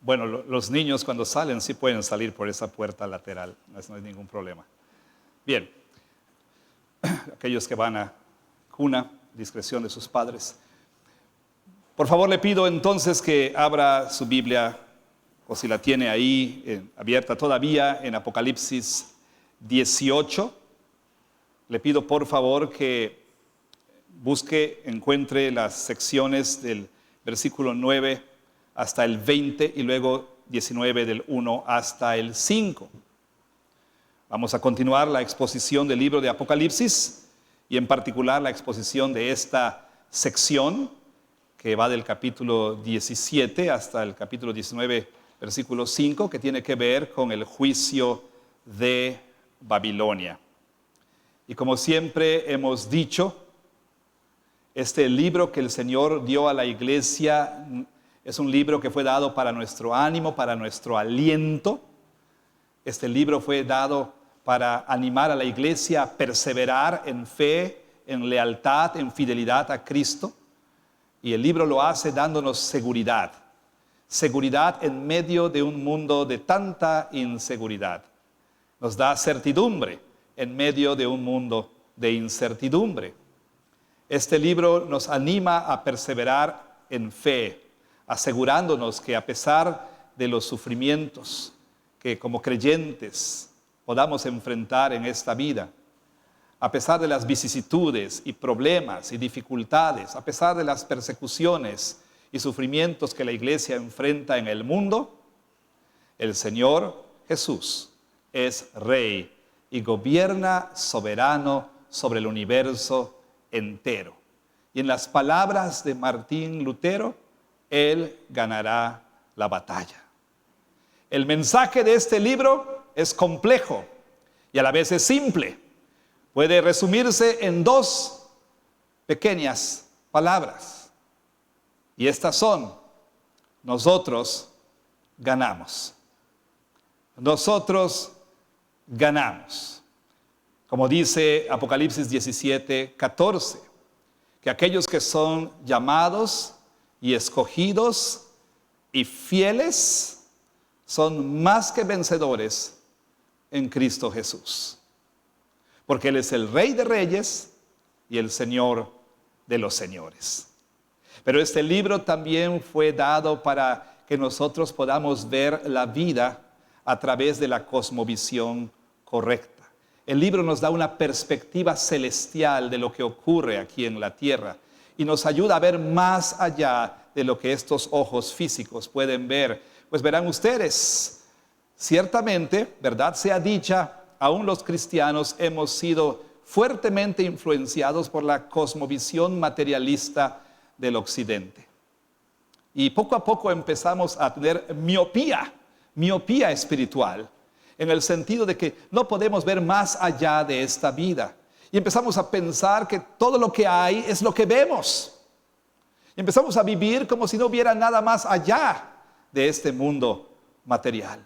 Bueno, los niños cuando salen sí pueden salir por esa puerta lateral, no hay ningún problema. Bien, aquellos que van a cuna, discreción de sus padres. Por favor, le pido entonces que abra su Biblia, o si la tiene ahí abierta todavía, en Apocalipsis 18. Le pido por favor que encuentre las secciones del versículo 9 hasta el 20 y luego 19 del 1 hasta el 5. Vamos a continuar la exposición del libro de Apocalipsis y en particular la exposición de esta sección que va del capítulo 17 hasta el capítulo 19, versículo 5, que tiene que ver con el juicio de Babilonia. Y como siempre hemos dicho, este libro que el Señor dio a la iglesia es un libro que fue dado para nuestro ánimo, para nuestro aliento. Este libro fue dado para animar a la iglesia a perseverar en fe, en lealtad, en fidelidad a Cristo. Y el libro lo hace dándonos seguridad. Seguridad en medio de un mundo de tanta inseguridad. Nos da certidumbre en medio de un mundo de incertidumbre. Este libro nos anima a perseverar en fe, asegurándonos que a pesar de los sufrimientos que como creyentes podamos enfrentar en esta vida, a pesar de las vicisitudes y problemas y dificultades, a pesar de las persecuciones y sufrimientos que la iglesia enfrenta en el mundo, el Señor Jesús es Rey y gobierna soberano sobre el universo entero. Y en las palabras de Martín Lutero, Él ganará la batalla. El mensaje de este libro es complejo y a la vez es simple. Puede resumirse en dos pequeñas palabras. Y estas son: nosotros ganamos. Nosotros ganamos. Como dice Apocalipsis 17, 14, que aquellos que son llamados y escogidos y fieles son más que vencedores en Cristo Jesús. Porque Él es el Rey de Reyes y el Señor de los señores. Pero este libro también fue dado para que nosotros podamos ver la vida a través de la cosmovisión correcta. El libro nos da una perspectiva celestial de lo que ocurre aquí en la tierra y nos ayuda a ver más allá de lo que estos ojos físicos pueden ver. Pues verán ustedes, ciertamente, verdad sea dicha, aún los cristianos hemos sido fuertemente influenciados por la cosmovisión materialista del occidente. Y poco a poco empezamos a tener miopía espiritual, en el sentido de que no podemos ver más allá de esta vida. Y empezamos a pensar que todo lo que hay es lo que vemos. Y empezamos a vivir como si no hubiera nada más allá de este mundo material.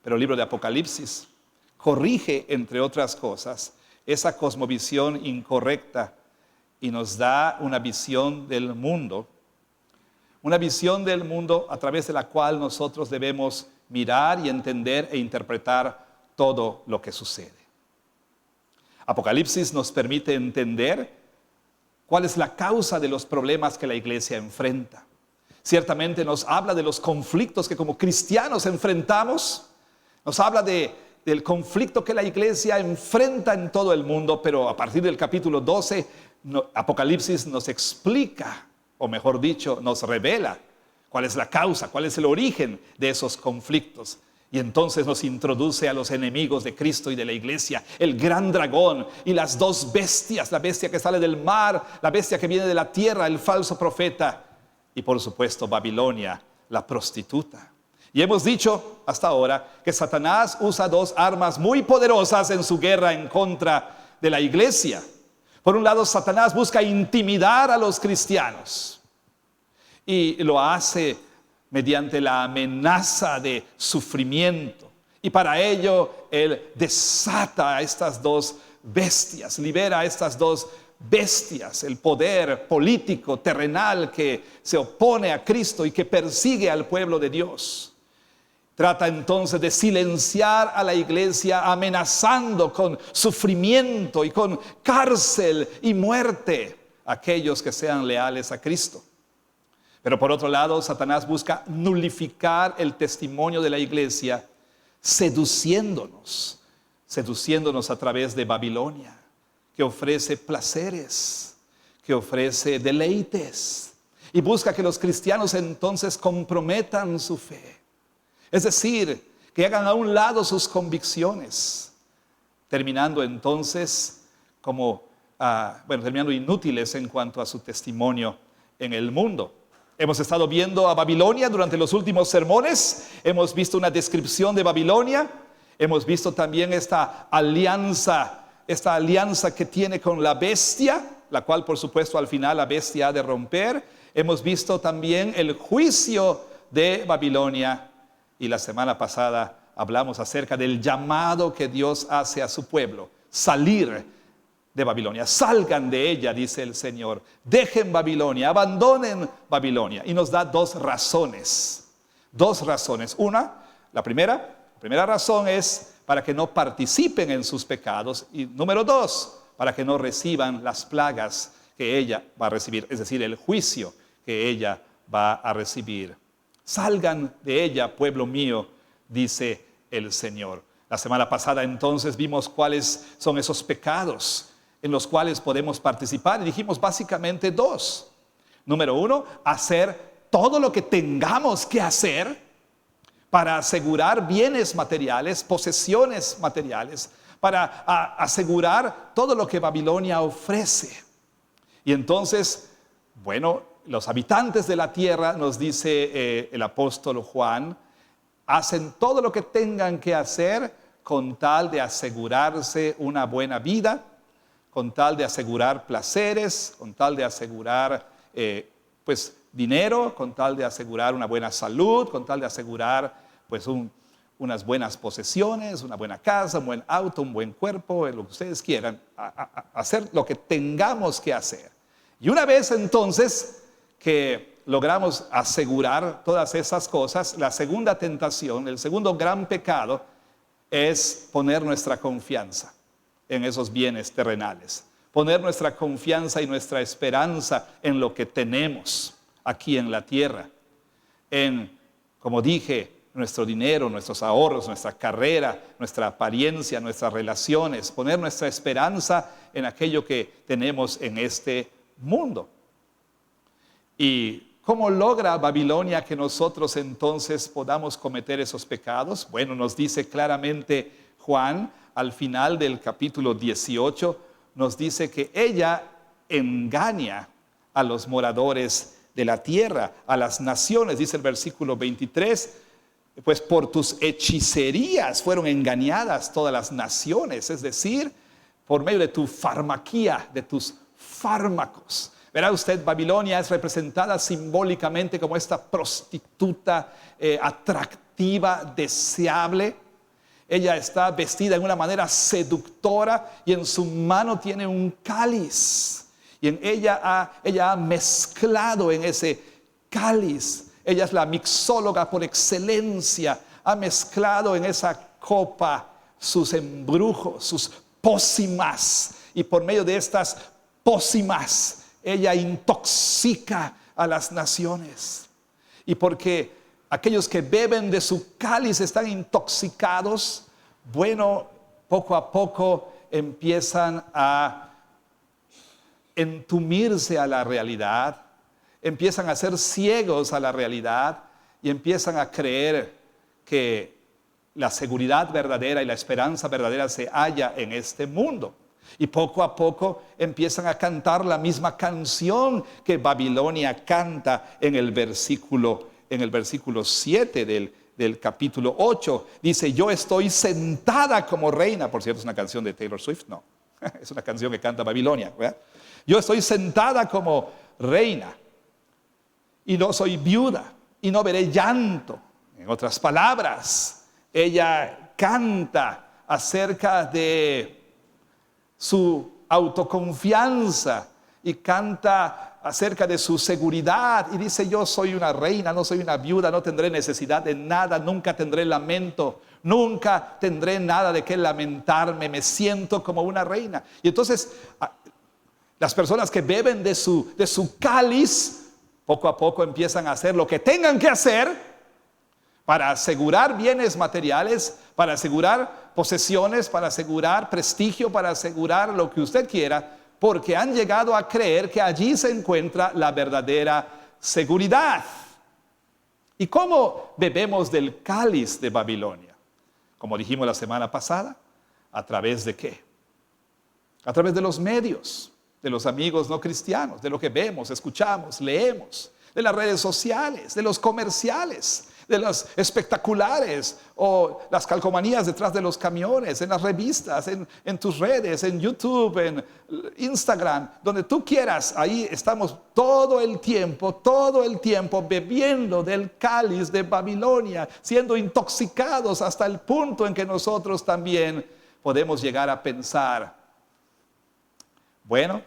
Pero el libro de Apocalipsis corrige, entre otras cosas, esa cosmovisión incorrecta y nos da una visión del mundo. Una visión del mundo a través de la cual nosotros debemos mirar y entender e interpretar todo lo que sucede. Apocalipsis nos permite entender cuál es la causa de los problemas que la iglesia enfrenta. Ciertamente nos habla de los conflictos que como cristianos enfrentamos. Nos habla del conflicto que la iglesia enfrenta en todo el mundo, pero a partir del capítulo 12, Apocalipsis nos explica, o mejor dicho, nos revela cuál es la causa, cuál es el origen de esos conflictos. Y entonces nos introduce a los enemigos de Cristo y de la iglesia, el gran dragón y las dos bestias, la bestia que sale del mar, la bestia que viene de la tierra, el falso profeta, y por supuesto Babilonia, la prostituta. Y hemos dicho hasta ahora que Satanás usa dos armas muy poderosas en su guerra en contra de la iglesia. Por un lado, Satanás busca intimidar a los cristianos y lo hace mediante la amenaza de sufrimiento. Y para ello, él desata a estas dos bestias, libera a estas dos bestias, el poder político, terrenal que se opone a Cristo y que persigue al pueblo de Dios. Trata entonces de silenciar a la iglesia, amenazando con sufrimiento y con cárcel y muerte a aquellos que sean leales a Cristo. Pero por otro lado, Satanás busca nulificar el testimonio de la iglesia, seduciéndonos a través de Babilonia, que ofrece placeres, que ofrece deleites, y busca que los cristianos entonces comprometan su fe. Es decir, que hagan a un lado sus convicciones, terminando entonces terminando inútiles en cuanto a su testimonio en el mundo. Hemos estado viendo a Babilonia durante los últimos sermones. Hemos visto una descripción de Babilonia. Hemos visto también esta alianza que tiene con la bestia, la cual por supuesto al final la bestia ha de romper. Hemos visto también el juicio de Babilonia. Y la semana pasada hablamos acerca del llamado que Dios hace a su pueblo: salir de Babilonia, salgan de ella, dice el Señor, dejen Babilonia, abandonen Babilonia. Y nos da dos razones. La primera razón es para que no participen en sus pecados, y número 2, para que no reciban las plagas que ella va a recibir, es decir, el juicio que ella va a recibir. Salgan de ella, pueblo mío, dice el Señor. La semana pasada entonces vimos cuáles son esos pecados en los cuales podemos participar, y dijimos básicamente dos. Número 1, hacer todo lo que tengamos que hacer para asegurar bienes materiales, posesiones materiales, para asegurar todo lo que Babilonia ofrece. Y entonces, los habitantes de la tierra, nos dice el apóstol Juan, hacen todo lo que tengan que hacer con tal de asegurarse una buena vida, con tal de asegurar placeres, con tal de asegurar dinero, con tal de asegurar una buena salud, con tal de asegurar unas buenas posesiones, una buena casa, un buen auto, un buen cuerpo, lo que ustedes quieran, hacer lo que tengamos que hacer. Y una vez entonces que logramos asegurar todas esas cosas, la segunda tentación, el segundo gran pecado, es poner nuestra confianza en esos bienes terrenales, poner nuestra confianza y nuestra esperanza en lo que tenemos aquí en la tierra, como dije, nuestro dinero, nuestros ahorros, nuestra carrera, nuestra apariencia, nuestras relaciones, poner nuestra esperanza en aquello que tenemos en este mundo. ¿Y cómo logra Babilonia que nosotros entonces podamos cometer esos pecados? Bueno, nos dice claramente Juan al final del capítulo 18, nos dice que ella engaña a los moradores de la tierra, a las naciones. Dice el versículo 23, pues por tus hechicerías fueron engañadas todas las naciones, es decir, por medio de tu farmaquía, de tus fármacos. Verá usted, Babilonia es representada simbólicamente como esta prostituta atractiva, deseable. Ella está vestida en una manera seductora y en su mano tiene un cáliz. Y ella ha mezclado en ese cáliz. Ella es la mixóloga por excelencia. Ha mezclado en esa copa sus embrujos, sus pócimas. Y por medio de estas pócimas, ella intoxica a las naciones. Y porque aquellos que beben de su cáliz están intoxicados, poco a poco empiezan a entumirse a la realidad, empiezan a ser ciegos a la realidad y empiezan a creer que la seguridad verdadera y la esperanza verdadera se halla en este mundo. Y poco a poco empiezan a cantar la misma canción que Babilonia canta en el versículo 7 del capítulo 8. Dice, yo estoy sentada como reina. Por cierto, es una canción de Taylor Swift, no. Es una canción que canta Babilonia, ¿verdad? Yo estoy sentada como reina y no soy viuda y no veré llanto. En otras palabras, ella canta acerca de su autoconfianza y canta acerca de su seguridad y dice: yo soy una reina, no soy una viuda, no tendré necesidad de nada, nunca tendré lamento, nunca tendré nada de qué lamentarme, me siento como una reina. Y entonces las personas que beben de su cáliz, poco a poco empiezan a hacer lo que tengan que hacer para asegurar bienes materiales, para asegurar posesiones, para asegurar prestigio, para asegurar lo que usted quiera, porque han llegado a creer que allí se encuentra la verdadera seguridad. ¿Y cómo bebemos del cáliz de Babilonia? Como dijimos la semana pasada, ¿a través de qué? A través de los medios, de los amigos no cristianos, de lo que vemos, escuchamos, leemos, de las redes sociales, de los comerciales, de los espectaculares o las calcomanías detrás de los camiones, en las revistas, en tus redes, en YouTube, en Instagram, donde tú quieras. Ahí estamos todo el tiempo bebiendo del cáliz de Babilonia, siendo intoxicados hasta el punto en que nosotros también podemos llegar a pensar: bueno,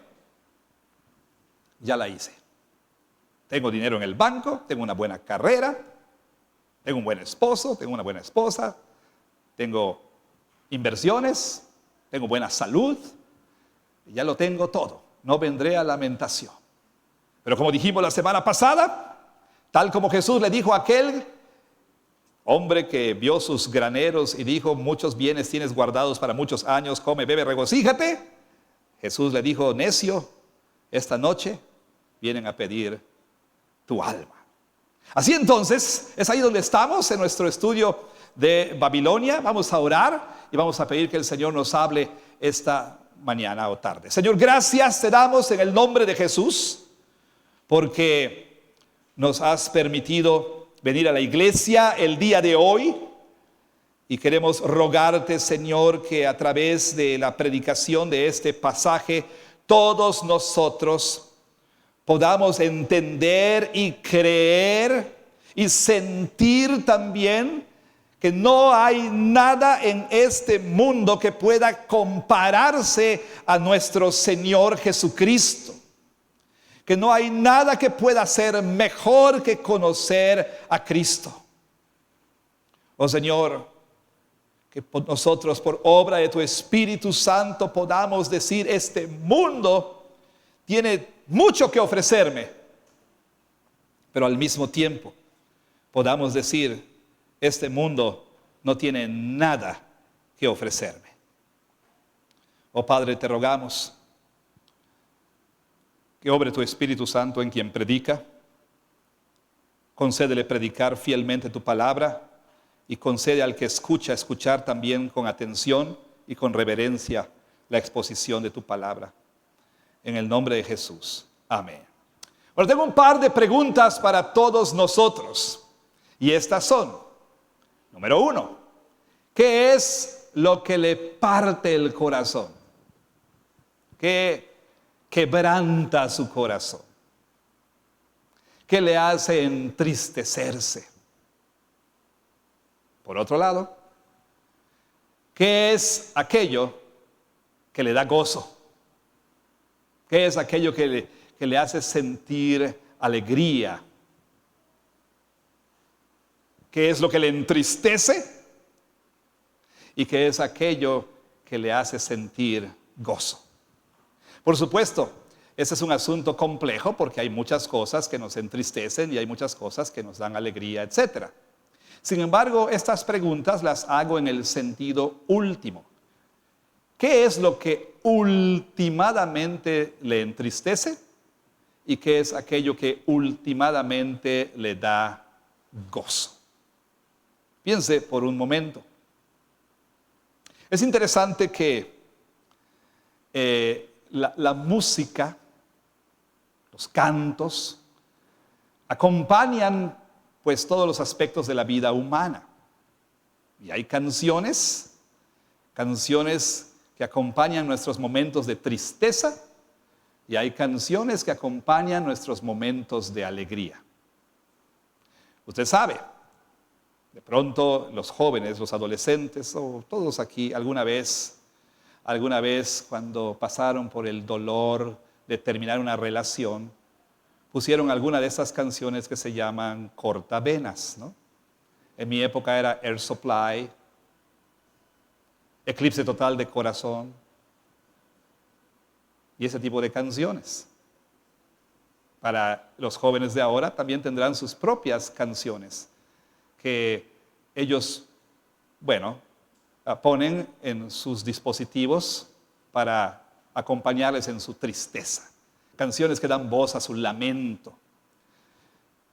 ya la hice. Tengo dinero en el banco, tengo una buena carrera, tengo un buen esposo, tengo una buena esposa, tengo inversiones, tengo buena salud, ya lo tengo todo, no vendré a lamentación. Pero como dijimos la semana pasada, tal como Jesús le dijo a aquel hombre que vio sus graneros y dijo: muchos bienes tienes guardados para muchos años, come, bebe, regocíjate. Jesús le dijo: necio, esta noche vienen a pedir tu alma. Así entonces, es ahí donde estamos en nuestro estudio de Babilonia. Vamos a orar y vamos a pedir que el Señor nos hable esta mañana o tarde. Señor, gracias te damos en el nombre de Jesús, porque nos has permitido venir a la iglesia el día de hoy. Y queremos rogarte, Señor, que a través de la predicación de este pasaje, todos nosotros podamos entender y creer y sentir también que no hay nada en este mundo que pueda compararse a nuestro Señor Jesucristo. Que no hay nada que pueda ser mejor que conocer a Cristo. Oh Señor, que nosotros por obra de tu Espíritu Santo podamos decir: este mundo tiene mucho que ofrecerme, pero al mismo tiempo podamos decir: este mundo no tiene nada que ofrecerme. Oh Padre, te rogamos que obre tu Espíritu Santo en quien predica. Concédele predicar fielmente tu palabra, y concede al que escucha escuchar también con atención y con reverencia la exposición de tu palabra. En el nombre de Jesús. Amén. Bueno, tengo un par de preguntas para todos nosotros. Y estas son: número 1, ¿qué es lo que le parte el corazón? ¿Qué quebranta su corazón? ¿Qué le hace entristecerse? Por otro lado, ¿qué es aquello que le da gozo? ¿Qué es aquello que le hace sentir alegría? ¿Qué es lo que le entristece? ¿Y qué es aquello que le hace sentir gozo? Por supuesto, ese es un asunto complejo porque hay muchas cosas que nos entristecen y hay muchas cosas que nos dan alegría, etc. Sin embargo, estas preguntas las hago en el sentido último. ¿Qué es lo que ultimadamente le entristece? ¿Y qué es aquello que ultimadamente le da gozo? Piense por un momento. Es interesante que la música, los cantos, acompañan pues todos los aspectos de la vida humana. Y hay canciones que acompañan nuestros momentos de tristeza, y hay canciones que acompañan nuestros momentos de alegría. Usted sabe, de pronto los jóvenes, los adolescentes, o todos aquí alguna vez cuando pasaron por el dolor de terminar una relación, pusieron alguna de estas canciones que se llaman cortavenas, ¿no? En mi época era Air Supply, Eclipse Total de Corazón y ese tipo de canciones. Para los jóvenes de ahora también tendrán sus propias canciones que ellos, ponen en sus dispositivos para acompañarles en su tristeza. Canciones que dan voz a su lamento.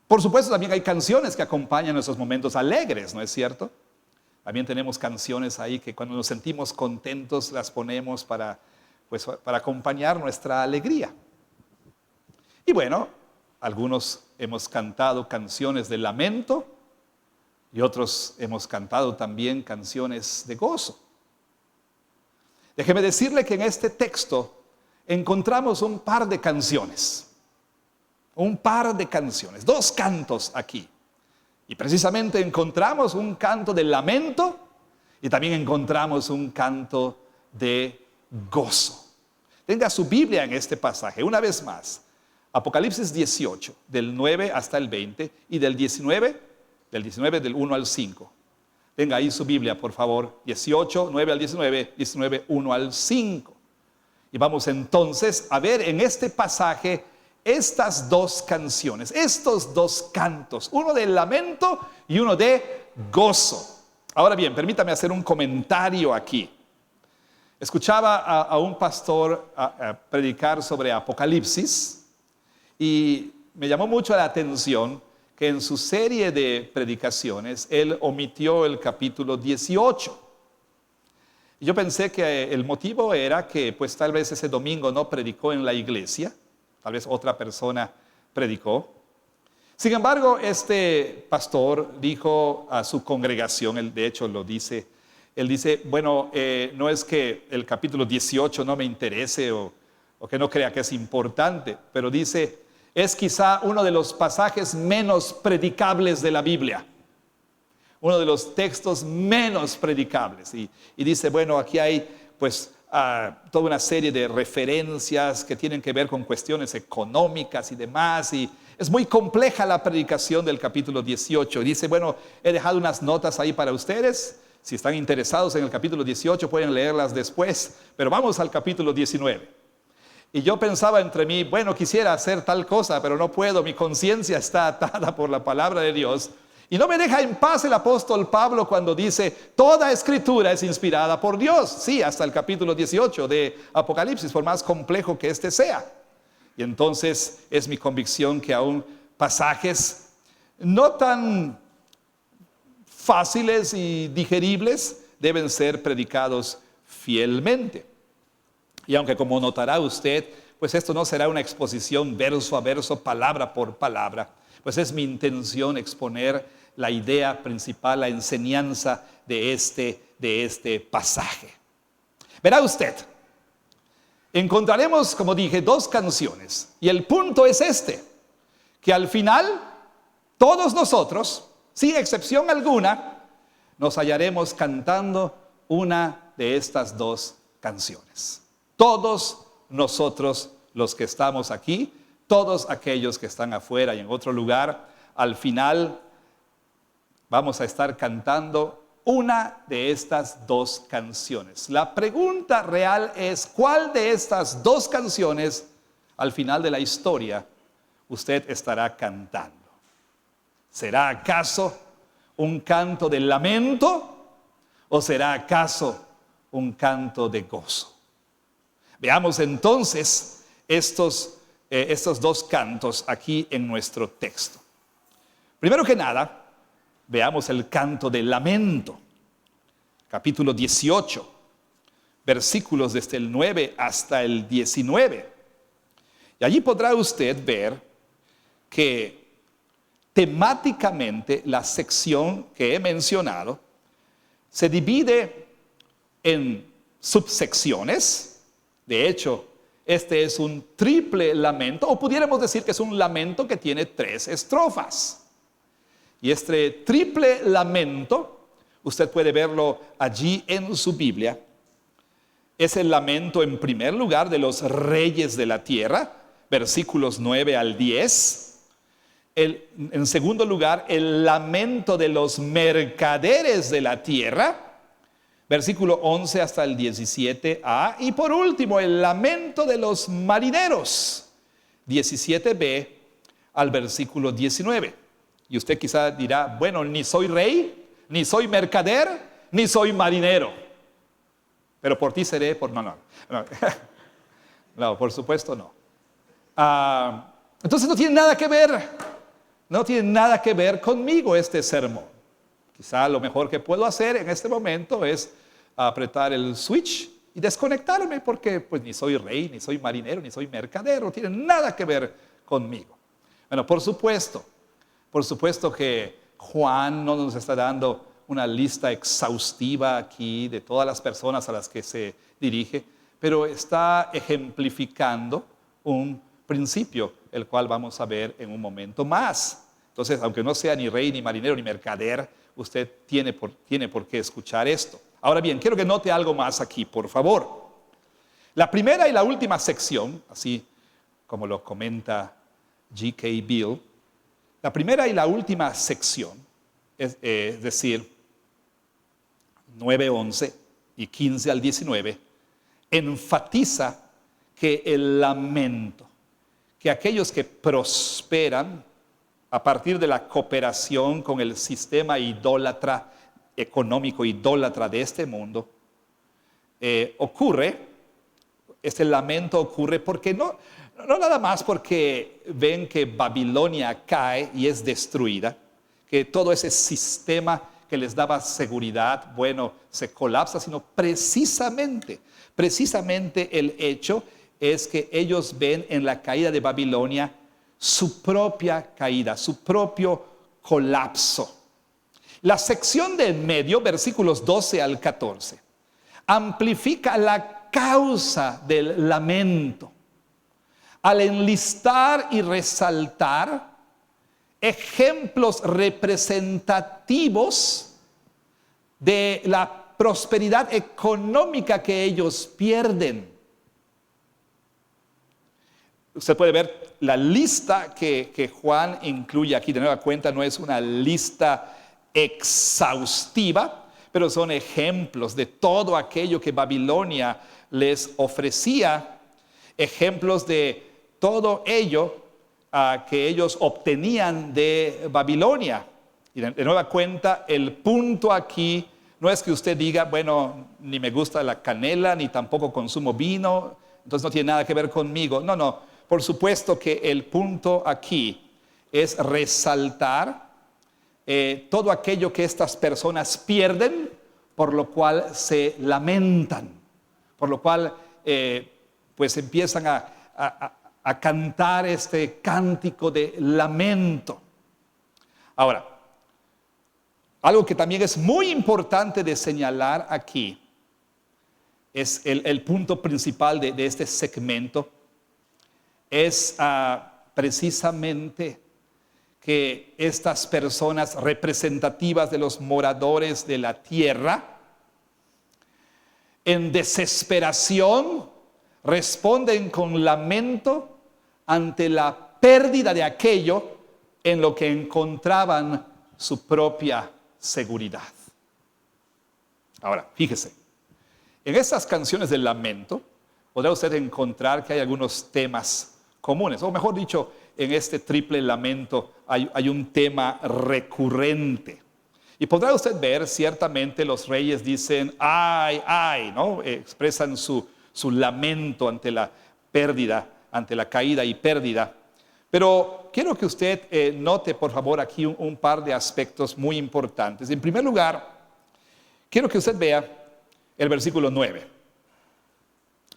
Por supuesto, también hay canciones que acompañan nuestros momentos alegres, ¿no es cierto? También tenemos canciones ahí que cuando nos sentimos contentos las ponemos para acompañar nuestra alegría. Y bueno, algunos hemos cantado canciones de lamento y otros hemos cantado también canciones de gozo. Déjeme decirle que en este texto encontramos un par de canciones. Dos cantos aquí. Y precisamente encontramos un canto de lamento y también encontramos un canto de gozo. Tenga su Biblia en este pasaje, una vez más. Apocalipsis 18, del 9 hasta el 20 y del 19 del 1 al 5. Tenga ahí su Biblia, por favor. 18, 9 al 19, 19, 1 al 5. Y vamos entonces a ver en este pasaje estas dos canciones, estos dos cantos, uno de lamento y uno de gozo. Ahora bien, permítame hacer un comentario aquí. Escuchaba a un pastor predicar sobre Apocalipsis y me llamó mucho la atención que en su serie de predicaciones él omitió el capítulo 18. Yo pensé que el motivo era que pues tal vez ese domingo no predicó en la iglesia, tal vez otra persona predicó. Sin embargo, este pastor dijo a su congregación, él de hecho lo dice, él dice, no es que el capítulo 18 no me interese o que no crea que es importante, pero dice, es quizá uno de los pasajes menos predicables de la Biblia. Uno de los textos menos predicables. Y dice, aquí hay pues toda una serie de referencias que tienen que ver con cuestiones económicas y demás. Y es muy compleja la predicación del capítulo 18. Y dice, he dejado unas notas ahí para ustedes. Si están interesados en el capítulo 18 pueden leerlas después. Pero vamos al capítulo 19. Y yo pensaba entre mí, quisiera hacer tal cosa, pero no puedo. Mi conciencia está atada por la palabra de Dios. Y no me deja en paz el apóstol Pablo cuando dice, toda escritura es inspirada por Dios. Sí, hasta el capítulo 18 de Apocalipsis, por más complejo que este sea. Y entonces es mi convicción que aún pasajes no tan fáciles y digeribles deben ser predicados fielmente. Y aunque como notará usted, pues esto no será una exposición verso a verso, palabra por palabra, pues es mi intención exponer la idea principal, la enseñanza de este pasaje. Verá usted, encontraremos, como dije, dos canciones. Y el punto es que al final, todos nosotros, sin excepción alguna, nos hallaremos cantando una de estas dos canciones. Todos nosotros los que estamos aquí, todos aquellos que están afuera y en otro lugar, al final vamos a estar cantando una de estas dos canciones. La pregunta real es, ¿cuál de estas dos canciones al final de la historia usted estará cantando? ¿Será acaso un canto de lamento o será acaso un canto de gozo? Veamos entonces estos dos cantos aquí en nuestro texto. Primero que nada, veamos el canto de lamento, capítulo 18, versículos desde el 9 hasta el 19. Y allí podrá usted ver que temáticamente la sección que he mencionado se divide en subsecciones. De hecho, este es un triple lamento, o pudiéramos decir que es un lamento que tiene 3 estrofas. Y este triple lamento, usted puede verlo allí en su Biblia, es el lamento en primer lugar de los reyes de la tierra, versículos 9 al 10. En segundo lugar, el lamento de los mercaderes de la tierra, versículo 11 hasta el 17a. Y por último, el lamento de los marineros, 17b al versículo 19. Y usted quizá dirá, bueno, ni soy rey, ni soy mercader, ni soy marinero. Pero por ti seré, no. No, por supuesto no. Entonces no tiene nada que ver. No tiene nada que ver conmigo este sermón. Quizá lo mejor que puedo hacer en este momento es apretar el switch y desconectarme, porque pues ni soy rey, ni soy marinero, ni soy mercadero. No tiene nada que ver conmigo. Bueno, por supuesto que Juan no nos está dando una lista exhaustiva aquí de todas las personas a las que se dirige, pero está ejemplificando un principio, el cual vamos a ver en un momento más. Entonces, aunque no sea ni rey, ni marinero, ni mercader, usted tiene por qué escuchar esto. Ahora bien, quiero que note algo más aquí, por favor. La primera y la última sección, así como lo comenta G.K. Beale, la primera y la última sección, es decir, 9, 11 y 15 al 19, enfatiza que el lamento, que aquellos que prosperan a partir de la cooperación con el sistema idólatra, económico idólatra de este mundo, este lamento ocurre porque no nada más porque ven que Babilonia cae y es destruida, que todo ese sistema que les daba seguridad, bueno, se colapsa, sino precisamente el hecho es que ellos ven en la caída de Babilonia su propia caída, su propio colapso. La sección de en medio, versículos 12 al 14, amplifica la causa del lamento al enlistar y resaltar ejemplos representativos de la prosperidad económica que ellos pierden. Usted puede ver la lista que Juan incluye aquí. De nueva cuenta, no es una lista exhaustiva, pero son ejemplos de todo aquello que Babilonia les ofrecía, ejemplos de todo ello que ellos obtenían de Babilonia. Y de nueva cuenta, el punto aquí no es que usted diga, bueno, ni me gusta la canela, ni tampoco consumo vino, entonces no tiene nada que ver conmigo. No. Por supuesto que el punto aquí es resaltar todo aquello que estas personas pierden, por lo cual se lamentan, por lo cual pues empiezan a cantar este cántico de lamento. Ahora, algo que también es muy importante de señalar aquí es el punto principal de este segmento, es precisamente que estas personas representativas de los moradores de la tierra, en desesperación, responden con lamento ante la pérdida de aquello en lo que encontraban su propia seguridad. Ahora, fíjese, en estas canciones del lamento podrá usted encontrar que hay algunos temas comunes, o mejor dicho, en este triple lamento hay un tema recurrente. Y podrá usted ver, ciertamente los reyes dicen, ay, ¿no? Expresan su lamento ante la pérdida, ante la caída y pérdida. Pero quiero que usted note, por favor, aquí un par de aspectos muy importantes. En primer lugar, quiero que usted vea el versículo 9,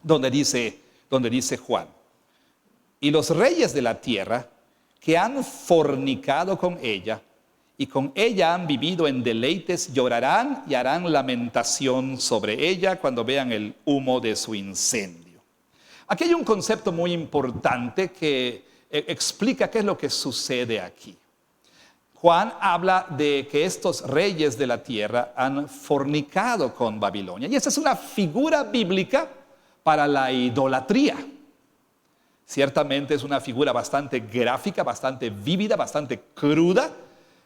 donde dice Juan, y los reyes de la tierra que han fornicado con ella y con ella han vivido en deleites llorarán y harán lamentación sobre ella cuando vean el humo de su incendio. Aquí hay un concepto muy importante que explica qué es lo que sucede aquí. Juan habla de que estos reyes de la tierra han fornicado con Babilonia. Y esa es una figura bíblica para la idolatría. Ciertamente es una figura bastante gráfica, bastante vívida, bastante cruda,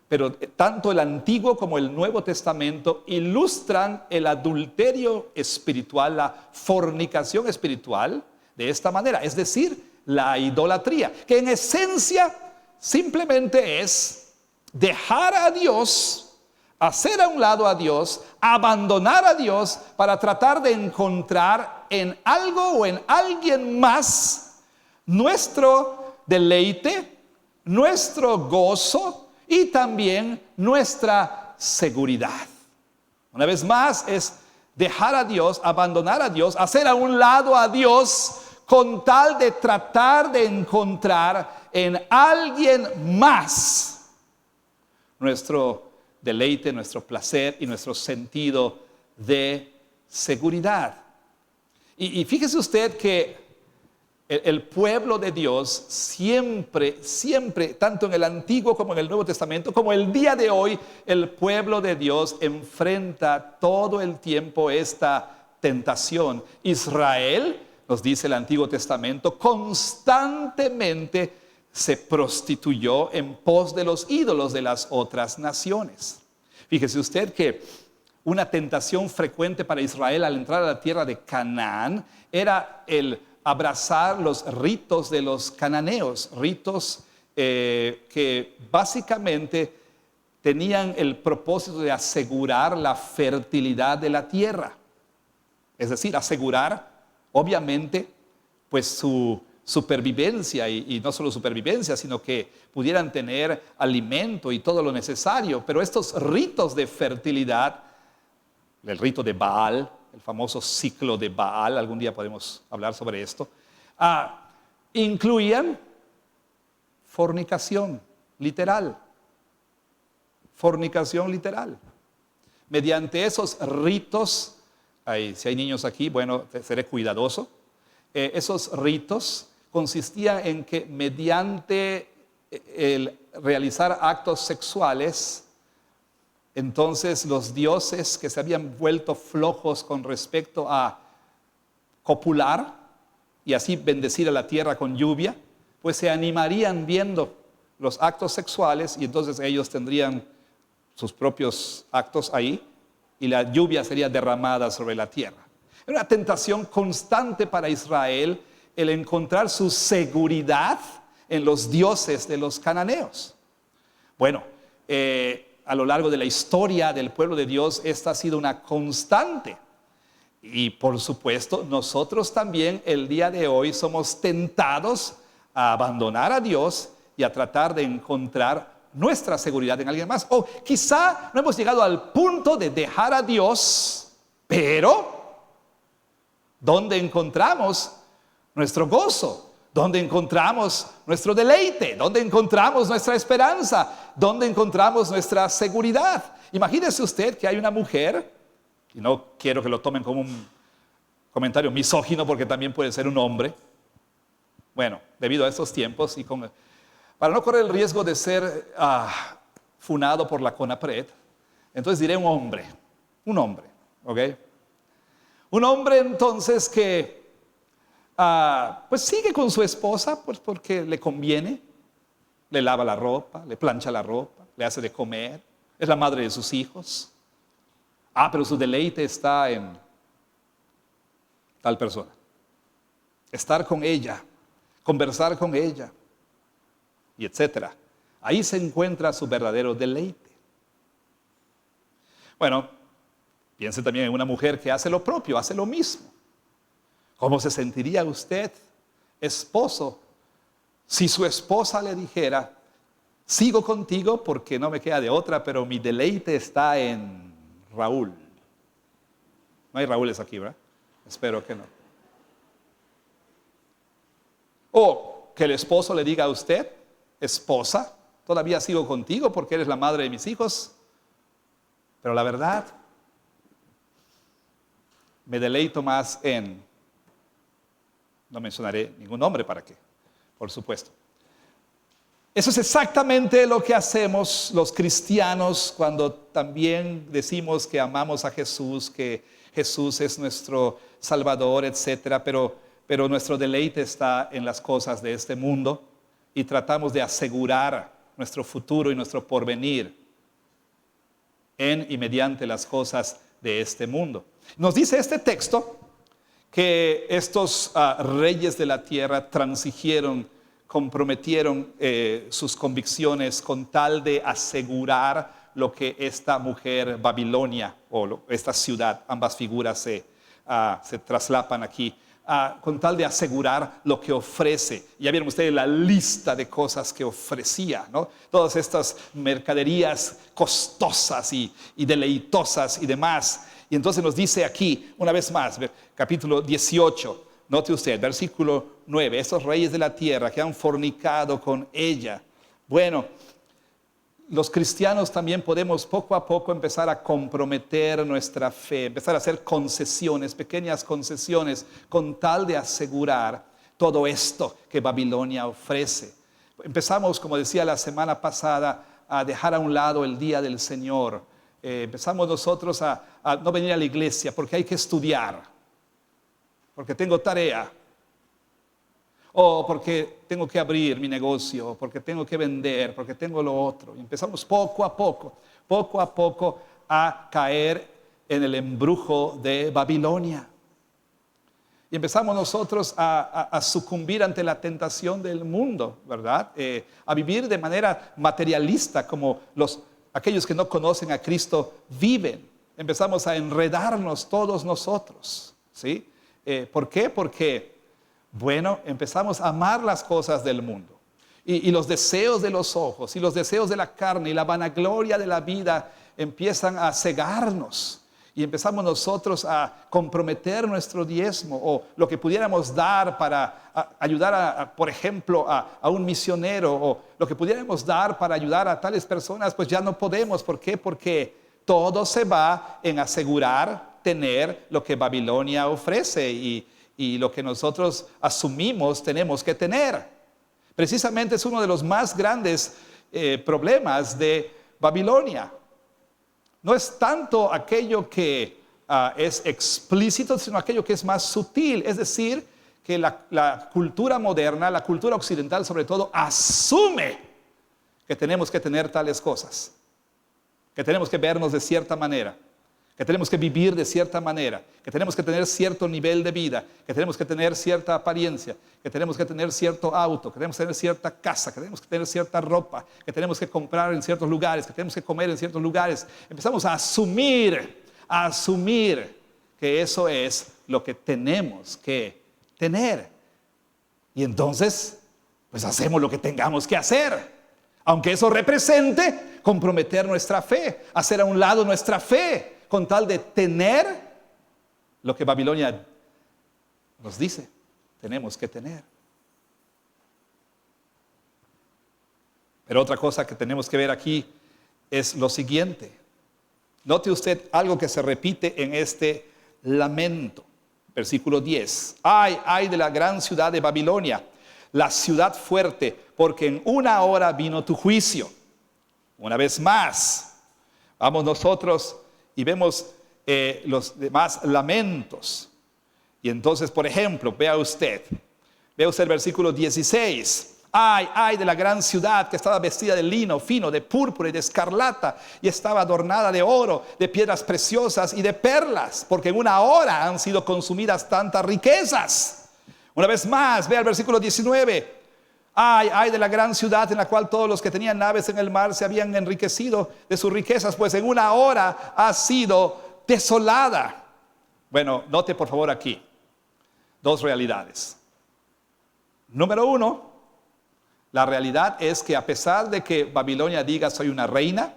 pero tanto el Antiguo como el Nuevo Testamento ilustran el adulterio espiritual, la fornicación espiritual de esta manera, es decir, la idolatría, que en esencia simplemente es dejar a Dios, hacer a un lado a Dios, abandonar a Dios para tratar de encontrar en algo o en alguien más nuestro deleite, nuestro gozo y también nuestra seguridad. Una vez más es dejar a Dios, abandonar a Dios, hacer a un lado a Dios con tal de tratar de encontrar en alguien más nuestro deleite, nuestro placer y nuestro sentido de seguridad. Y fíjese usted que el pueblo de Dios siempre, tanto en el Antiguo como en el Nuevo Testamento, como el día de hoy, el pueblo de Dios enfrenta todo el tiempo esta tentación. Israel, nos dice el Antiguo Testamento, constantemente se prostituyó en pos de los ídolos de las otras naciones. Fíjese usted que una tentación frecuente para Israel al entrar a la tierra de Canaán era el abrazar los ritos de los cananeos, ritos que básicamente tenían el propósito de asegurar la fertilidad de la tierra. Es decir, asegurar, obviamente, pues su supervivencia y no solo supervivencia, sino que pudieran tener alimento y todo lo necesario. Pero estos ritos de fertilidad, el rito de Baal, el famoso ciclo de Baal, algún día podemos hablar sobre esto, incluían fornicación literal. Fornicación literal. Mediante esos ritos, si hay niños aquí, bueno, seré cuidadoso. Esos ritos consistían en que mediante el realizar actos sexuales, entonces los dioses que se habían vuelto flojos con respecto a copular y así bendecir a la tierra con lluvia, pues se animarían viendo los actos sexuales y entonces ellos tendrían sus propios actos ahí y la lluvia sería derramada sobre la tierra. Era una tentación constante para Israel el encontrar su seguridad en los dioses de los cananeos. Bueno, a lo largo de la historia del pueblo de Dios, esta ha sido una constante. Y por supuesto, nosotros también el día de hoy somos tentados a abandonar a Dios y a tratar de encontrar nuestra seguridad en alguien más. O quizá no hemos llegado al punto de dejar a Dios, pero ¿dónde encontramos nuestro gozo? ¿Dónde encontramos nuestro deleite? ¿Dónde encontramos nuestra esperanza? ¿Dónde encontramos nuestra seguridad? Imagínese usted que hay una mujer, y no quiero que lo tomen como un comentario misógino porque también puede ser un hombre. Bueno, debido a estos tiempos y para no correr el riesgo de ser funado por la CONAPRED, entonces diré un hombre, ¿ok? Un hombre entonces que pues sigue con su esposa pues porque le conviene, le lava la ropa, le plancha la ropa, le hace de comer, es la madre de sus hijos. Pero su deleite está en tal persona. Estar con ella, conversar con ella, y etcétera. Ahí se encuentra su verdadero deleite. Bueno, piense también en una mujer que hace lo propio, hace lo mismo. ¿Cómo se sentiría usted, esposo, si su esposa le dijera, sigo contigo porque no me queda de otra, pero mi deleite está en Raúl? No hay Raúles aquí, ¿verdad? Espero que no. O que el esposo le diga a usted, esposa, todavía sigo contigo porque eres la madre de mis hijos, pero la verdad, me deleito más en... No mencionaré ningún nombre para qué, por supuesto. Eso es exactamente lo que hacemos los cristianos cuando también decimos que amamos a Jesús, que Jesús es nuestro Salvador, etcétera. Pero pero nuestro deleite está en las cosas de este mundo y tratamos de asegurar nuestro futuro y nuestro porvenir en y mediante las cosas de este mundo. Nos dice este texto que estos reyes de la tierra transigieron, comprometieron sus convicciones con tal de asegurar lo que esta mujer Babilonia o esta ciudad, ambas figuras se traslapan aquí, con tal de asegurar lo que ofrece. Ya vieron ustedes la lista de cosas que ofrecía, ¿no? Todas estas mercaderías costosas y deleitosas y demás. Y entonces nos dice aquí, una vez más, capítulo 18, note usted, versículo 9, estos reyes de la tierra que han fornicado con ella. Bueno, los cristianos también podemos poco a poco empezar a comprometer nuestra fe, empezar a hacer concesiones, pequeñas concesiones, con tal de asegurar todo esto que Babilonia ofrece. Empezamos, como decía la semana pasada, a dejar a un lado el día del Señor. Empezamos nosotros a no venir a la iglesia porque hay que estudiar, porque tengo tarea, o porque tengo que abrir mi negocio, porque tengo que vender, porque tengo lo otro. Y empezamos poco a poco a caer en el embrujo de Babilonia. Y empezamos nosotros a sucumbir ante la tentación del mundo, ¿verdad? A vivir de manera materialista como aquellos que no conocen a Cristo viven. Empezamos a enredarnos todos nosotros, ¿sí? ¿Por qué? Porque, bueno, empezamos a amar las cosas del mundo. Y los deseos de los ojos, y los deseos de la carne, y la vanagloria de la vida empiezan a cegarnos. Y empezamos nosotros a comprometer nuestro diezmo o lo que pudiéramos dar para ayudar, por ejemplo, a un misionero, o lo que pudiéramos dar para ayudar a tales personas, pues ya no podemos. ¿Por qué? Porque todo se va en asegurar tener lo que Babilonia ofrece y lo que nosotros asumimos tenemos que tener. Precisamente es uno de los más grandes problemas de Babilonia. No es tanto aquello que es explícito, sino aquello que es más sutil. Es decir, que la cultura moderna, la cultura occidental sobre todo, asume que tenemos que tener tales cosas, que tenemos que vernos de cierta manera, que tenemos que vivir de cierta manera, que tenemos que tener cierto nivel de vida, que tenemos que tener cierta apariencia, que tenemos que tener cierto auto, que tenemos que tener cierta casa, que tenemos que tener cierta ropa, que tenemos que comprar en ciertos lugares, que tenemos que comer en ciertos lugares. Empezamos a asumir que eso es lo que tenemos que tener. Y entonces, pues hacemos lo que tengamos que hacer, aunque eso represente comprometer nuestra fe, hacer a un lado nuestra fe, con tal de tener lo que Babilonia nos dice, tenemos que tener. Pero otra cosa que tenemos que ver aquí es lo siguiente. Note usted algo que se repite en este lamento. Versículo 10. Ay de la gran ciudad de Babilonia, la ciudad fuerte, porque en una hora vino tu juicio. Una vez más, vamos nosotros y vemos los demás lamentos. Y entonces, por ejemplo, vea usted el versículo 16. Ay de la gran ciudad que estaba vestida de lino fino, de púrpura y de escarlata, y estaba adornada de oro, de piedras preciosas y de perlas, porque en una hora han sido consumidas tantas riquezas. Una vez más, vea el versículo 19. Ay de la gran ciudad en la cual todos los que tenían naves en el mar se habían enriquecido de sus riquezas, pues en una hora ha sido desolada. Bueno, note por favor aquí dos realidades. Número uno, la realidad es que a pesar de que Babilonia diga soy una reina,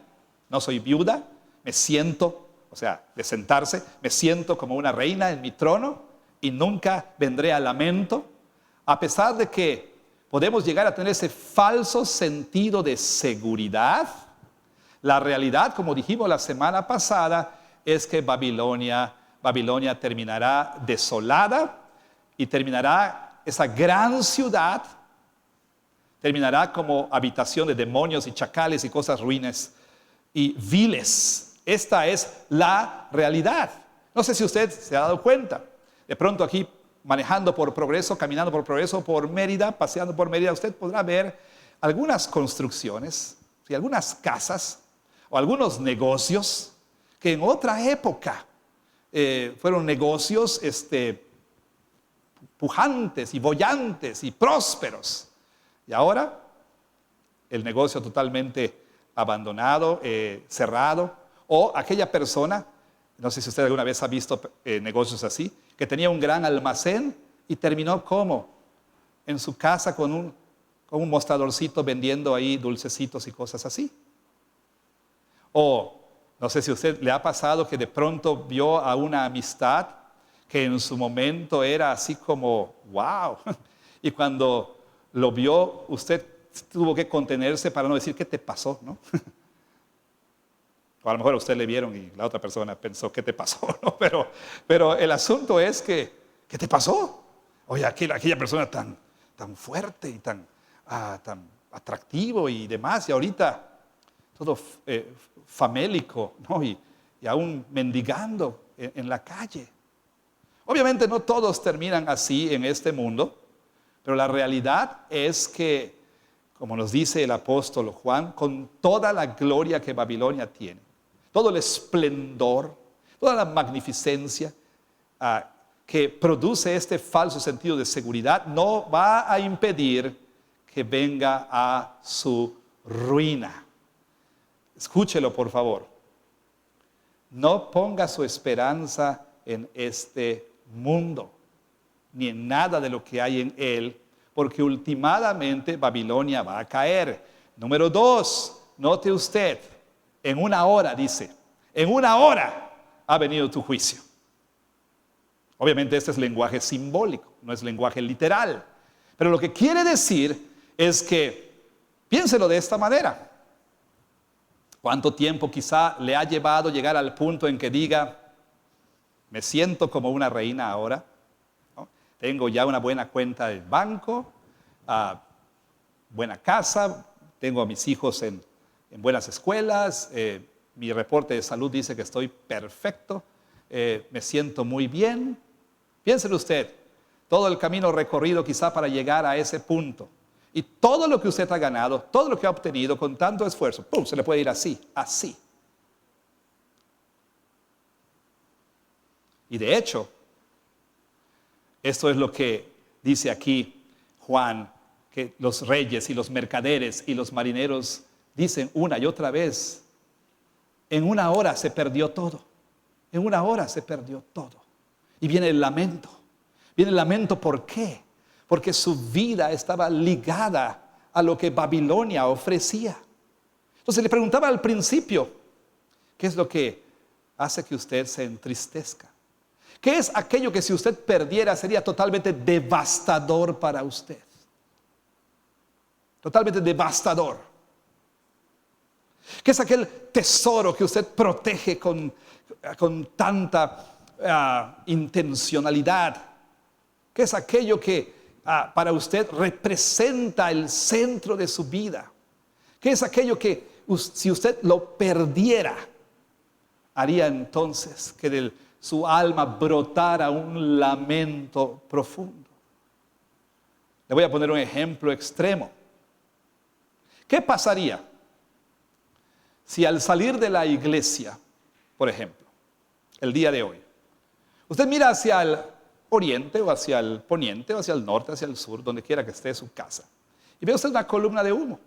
no soy viuda, me siento, o sea, de sentarse, me siento como una reina en mi trono y nunca vendré a lamento, a pesar de que podemos llegar a tener ese falso sentido de seguridad, la realidad, como dijimos la semana pasada, es que Babilonia terminará desolada y terminará esa gran ciudad, terminará como habitación de demonios y chacales y cosas ruines y viles. Esta es la realidad. No sé si usted se ha dado cuenta. De pronto aquí manejando por Progreso, caminando por Progreso, por Mérida, paseando por Mérida, usted podrá ver algunas construcciones, ¿sí? Algunas casas o algunos negocios que en otra época fueron negocios pujantes y bollantes y prósperos. Y ahora el negocio totalmente abandonado, cerrado, o aquella persona, no sé si usted alguna vez ha visto negocios así, que tenía un gran almacén y terminó como en su casa con un mostradorcito vendiendo ahí dulcecitos y cosas así. O no sé si a usted le ha pasado que de pronto vio a una amistad que en su momento era así como wow, y cuando lo vio usted tuvo que contenerse para no decir ¿qué te pasó? ¿No? O a lo mejor a usted le vieron y la otra persona pensó ¿qué te pasó? ¿No? Pero el asunto es que ¿qué te pasó? Oye, aquella persona tan fuerte y tan atractivo y demás, y ahorita todo famélico, ¿no? y aún mendigando en la calle. Obviamente no todos terminan así en este mundo, pero la realidad es que, como nos dice el apóstol Juan, con toda la gloria que Babilonia tiene, todo el esplendor, toda la magnificencia que produce este falso sentido de seguridad, no va a impedir que venga a su ruina. Escúchelo, por favor. No ponga su esperanza en este mundo, ni en nada de lo que hay en él, porque ultimadamente Babilonia va a caer. Número 2, note usted, en una hora, dice, en una hora ha venido tu juicio. Obviamente este es lenguaje simbólico, no es lenguaje literal. Pero lo que quiere decir es que, piénselo de esta manera. ¿Cuánto tiempo quizá le ha llevado llegar al punto en que diga, me siento como una reina ahora, ¿no? Tengo ya una buena cuenta del banco, buena casa, tengo a mis hijos en buenas escuelas, mi reporte de salud dice que estoy perfecto, me siento muy bien? Piénselo usted, todo el camino recorrido quizá para llegar a ese punto. Y todo lo que usted ha ganado, todo lo que ha obtenido con tanto esfuerzo, ¡pum!, se le puede ir así, así. Y de hecho, esto es lo que dice aquí Juan, que los reyes y los mercaderes y los marineros dicen una y otra vez, en una hora se perdió todo, en una hora se perdió todo. Y viene el lamento. Viene el lamento, ¿por qué? Porque su vida estaba ligada a lo que Babilonia ofrecía. Entonces le preguntaba al principio, ¿qué es lo que hace que usted se entristezca? ¿Qué es aquello que si usted perdiera sería totalmente devastador para usted? Totalmente devastador. ¿Qué es aquel tesoro que usted protege con tanta intencionalidad? ¿Qué es aquello que para usted representa el centro de su vida? ¿Qué es aquello que si usted lo perdiera, haría entonces que de su alma brotara un lamento profundo? Le voy a poner un ejemplo extremo. ¿Qué pasaría si al salir de la iglesia, por ejemplo, el día de hoy, usted mira hacia el oriente o hacia el poniente o hacia el norte, hacia el sur, donde quiera que esté su casa, y ve usted una columna de humo,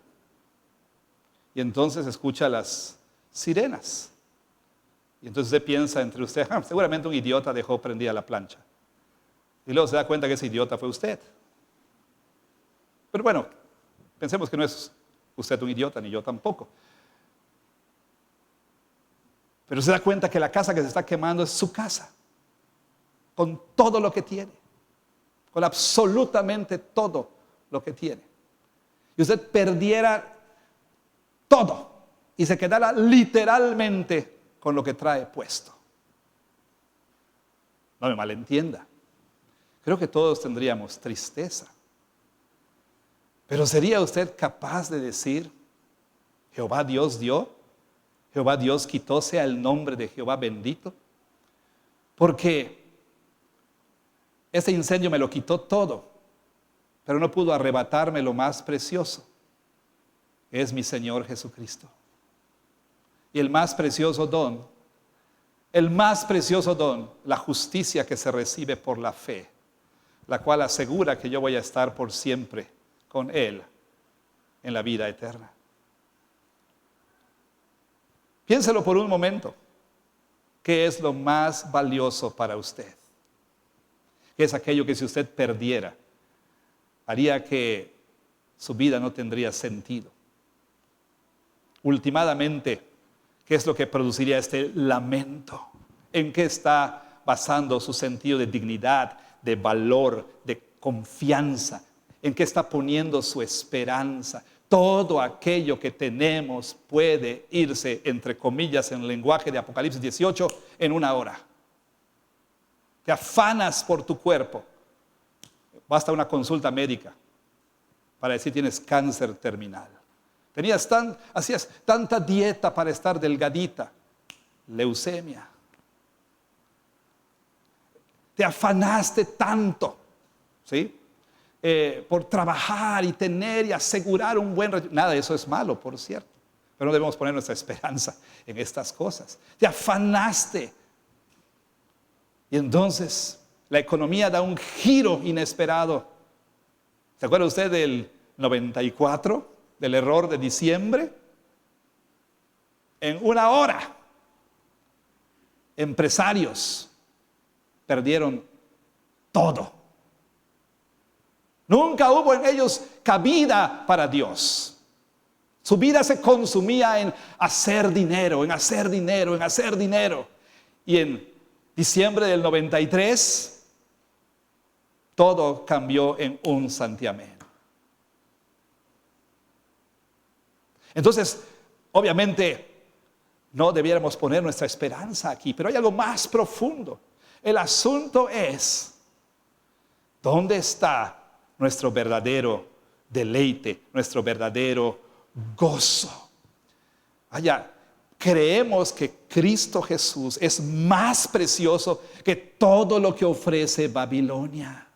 y entonces escucha las sirenas, y entonces usted piensa entre usted, seguramente un idiota dejó prendida la plancha, y luego se da cuenta que ese idiota fue usted. Pero bueno, pensemos que no es usted un idiota, ni yo tampoco. Pero se da cuenta que la casa que se está quemando es su casa, con todo lo que tiene, con absolutamente todo lo que tiene. Y usted perdiera todo y se quedara literalmente con lo que trae puesto. No me malentienda. Creo que todos tendríamos tristeza. Pero ¿sería usted capaz de decir, Jehová Dios dio, Jehová Dios quitó, sea el nombre de Jehová bendito? Porque Ese incendio me lo quitó todo, pero no pudo arrebatarme lo más precioso. Es mi Señor Jesucristo. Y el más precioso don, la justicia que se recibe por la fe, la cual asegura que yo voy a estar por siempre con Él en la vida eterna. Piénselo por un momento. ¿Qué es lo más valioso para usted? ¿Qué es aquello que si usted perdiera, haría que su vida no tendría sentido? Últimamente, ¿qué es lo que produciría este lamento? ¿En qué está basando su sentido de dignidad, de valor, de confianza? ¿En qué está poniendo su esperanza? Todo aquello que tenemos puede irse, entre comillas, en el lenguaje de Apocalipsis 18, en una hora. Te afanas por tu cuerpo. Basta una consulta médica para decir tienes cáncer terminal. Hacías tanta dieta para estar delgadita. Leucemia. Te afanaste tanto, ¿sí? Por trabajar y tener y asegurar un buen retiro. Nada de eso es malo, por cierto. Pero no debemos poner nuestra esperanza en estas cosas. Te afanaste. Y entonces la economía da un giro inesperado. ¿Se acuerda usted del 94? Del error de diciembre? En una hora, empresarios perdieron todo. Nunca hubo en ellos cabida para Dios. Su vida se consumía en hacer dinero, en hacer dinero, en hacer dinero. Y en diciembre del 93, todo cambió en un santiamén. Entonces, obviamente, no debiéramos poner nuestra esperanza aquí, pero hay algo más profundo. El asunto es, ¿dónde está nuestro verdadero deleite, nuestro verdadero gozo? Creemos que Cristo Jesús es más precioso que todo lo que ofrece Babilonia.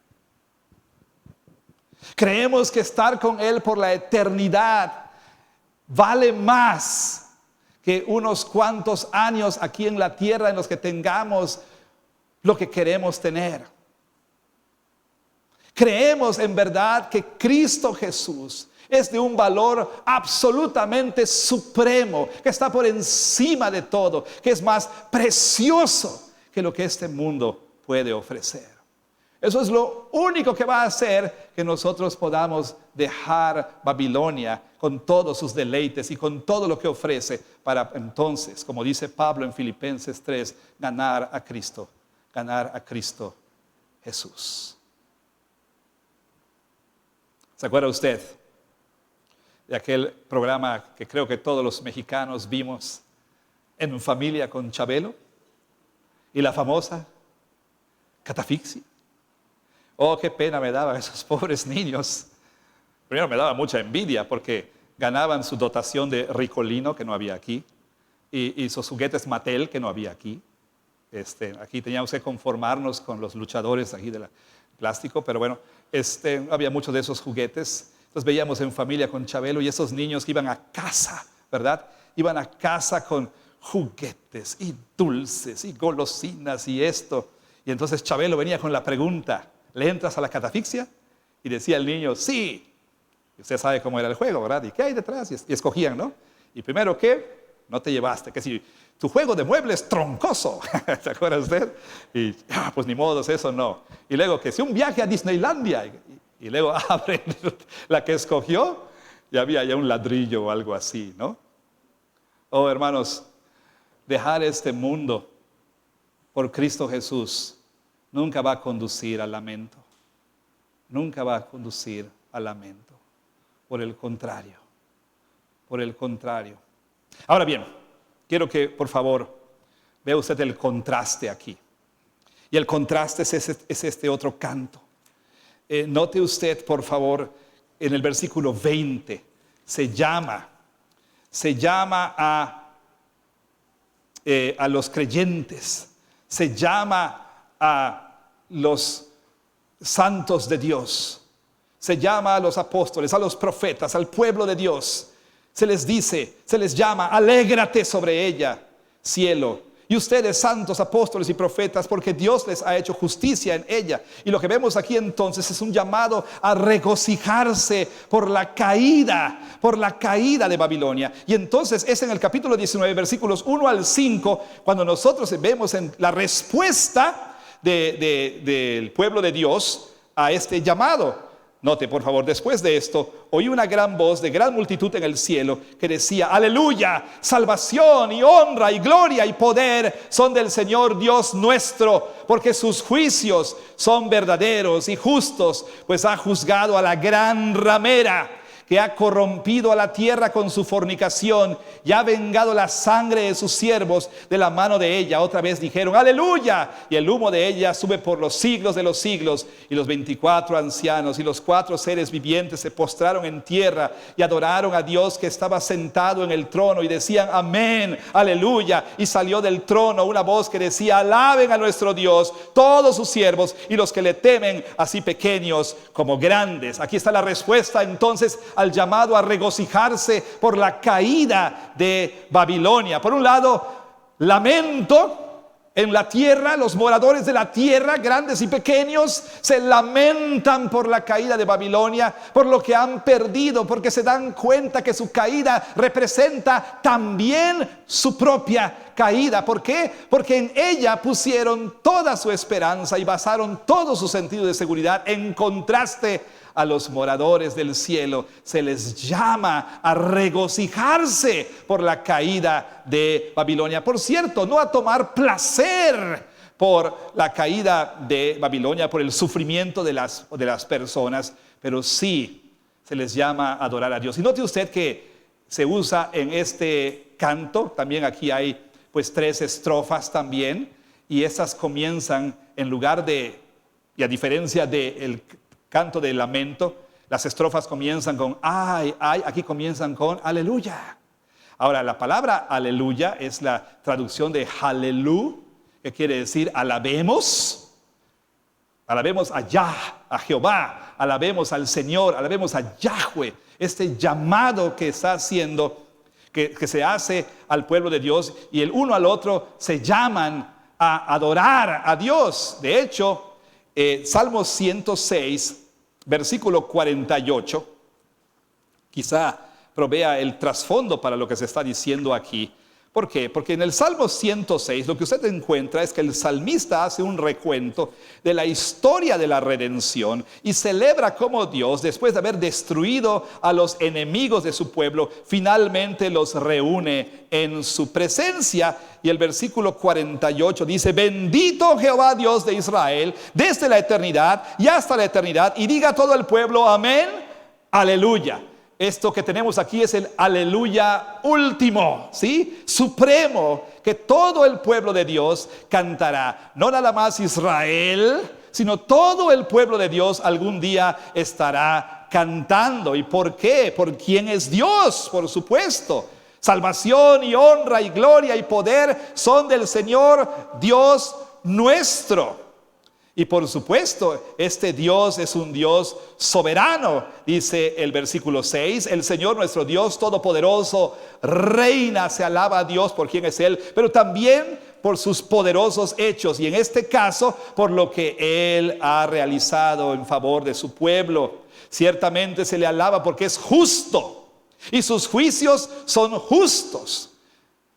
Creemos que estar con Él por la eternidad vale más que unos cuantos años aquí en la tierra en los que tengamos lo que queremos tener. Creemos en verdad que Cristo Jesús es de un valor absolutamente supremo, que está por encima de todo, que es más precioso que lo que este mundo puede ofrecer. Eso es lo único que va a hacer que nosotros podamos dejar Babilonia con todos sus deleites y con todo lo que ofrece para entonces, como dice Pablo en Filipenses 3, ganar a Cristo Jesús. ¿Se acuerda usted de aquel programa que creo que todos los mexicanos vimos, En Familia con Chabelo? Y la famosa catafixia. Oh, qué pena me daban esos pobres niños. Primero me daba mucha envidia porque ganaban su dotación de Ricolino, que no había aquí, y sus juguetes Mattel, que no había aquí. Aquí teníamos que conformarnos con los luchadores aquí de plástico, pero bueno, había muchos de esos juguetes. Entonces veíamos En Familia con Chabelo y esos niños que iban a casa, ¿verdad? Iban a casa con juguetes y dulces y golosinas y esto. Y entonces Chabelo venía con la pregunta, ¿le entras a la catafixia? Y decía el niño, sí. Y usted sabe cómo era el juego, ¿verdad? ¿Y qué hay detrás? Y escogían, ¿no? Y primero, ¿qué? No te llevaste. Que si tu juego de muebles troncoso, ¿se acuerda usted? Y pues ni modo, eso no. Y luego, que si un viaje a Disneylandia. Y luego abren la que escogió y había ya un ladrillo o algo así, ¿no? Oh, hermanos, dejar este mundo por Cristo Jesús nunca va a conducir al lamento. Nunca va a conducir al lamento. Por el contrario. Ahora bien, quiero que por favor vea usted el contraste aquí. Y el contraste es este otro canto. Note usted, por favor, en el versículo 20, se llama a los creyentes, se llama a los santos de Dios. Se llama a los apóstoles, a los profetas, al pueblo de Dios. Se les dice, se les llama, alégrate sobre ella, cielo. Y ustedes, santos apóstoles y profetas, porque Dios les ha hecho justicia en ella. Y lo que vemos aquí entonces es un llamado a regocijarse por la caída de Babilonia. Y entonces es en el capítulo 19, versículos 1 al 5, cuando nosotros vemos en la respuesta del pueblo de Dios a este llamado. Note, por favor, después de esto, oí una gran voz de gran multitud en el cielo que decía, aleluya, salvación y honra y gloria y poder son del Señor Dios nuestro, porque sus juicios son verdaderos y justos, pues ha juzgado a la gran ramera que ha corrompido a la tierra con su fornicación y ha vengado la sangre de sus siervos de la mano de ella. Otra vez dijeron, aleluya, y el humo de ella sube por los siglos de los siglos. Y los 24 ancianos y los 4 seres vivientes se postraron en tierra y adoraron a Dios que estaba sentado en el trono y decían, amén, aleluya. Y salió del trono una voz que decía, alaben a nuestro Dios todos sus siervos y los que le temen, así pequeños como grandes. Aquí está la respuesta entonces al llamado a regocijarse por la caída de Babilonia. Por un lado, lamento en la tierra. Los moradores de la tierra, grandes y pequeños, se lamentan por la caída de Babilonia, por lo que han perdido, porque se dan cuenta que su caída representa también su propia caída. ¿Por qué? Porque en ella pusieron toda su esperanza y basaron todo su sentido de seguridad. En contraste, a los moradores del cielo se les llama a regocijarse por la caída de Babilonia. Por cierto, no a tomar placer por la caída de Babilonia, por el sufrimiento de las personas, pero sí se les llama a adorar a Dios. Y note usted que se usa en este canto, también aquí hay pues 3 estrofas también, y estas comienzan en lugar de, y a diferencia del canto de lamento, las estrofas comienzan con ay, ay, aquí comienzan con aleluya. Ahora, la palabra aleluya es la traducción de halelú, que quiere decir alabemos. Alabemos a Yah, a Jehová, alabemos al Señor, alabemos a Yahweh. Este llamado que está haciendo, que se hace al pueblo de Dios, y el uno al otro se llaman a adorar a Dios. De hecho, Salmo 106, versículo 48, quizá provea el trasfondo para lo que se está diciendo aquí. ¿Por qué? Porque en el Salmo 106 lo que usted encuentra es que el salmista hace un recuento de la historia de la redención y celebra cómo Dios, después de haber destruido a los enemigos de su pueblo, finalmente los reúne en su presencia. Y el versículo 48 dice, bendito Jehová Dios de Israel, desde la eternidad y hasta la eternidad. Y diga todo el pueblo, amén, aleluya. Esto que tenemos aquí es el aleluya último, ¿sí? Supremo, que todo el pueblo de Dios cantará. No nada más Israel, sino todo el pueblo de Dios algún día estará cantando. ¿Y por qué? ¿Por quién es Dios? Por supuesto. Salvación y honra y gloria y poder son del Señor Dios nuestro. Y por supuesto, este Dios es un Dios soberano, dice el versículo 6. El Señor nuestro Dios todopoderoso reina, se alaba a Dios por quien es Él, pero también por sus poderosos hechos, y en este caso por lo que Él ha realizado en favor de su pueblo. Ciertamente se le alaba porque es justo y sus juicios son justos,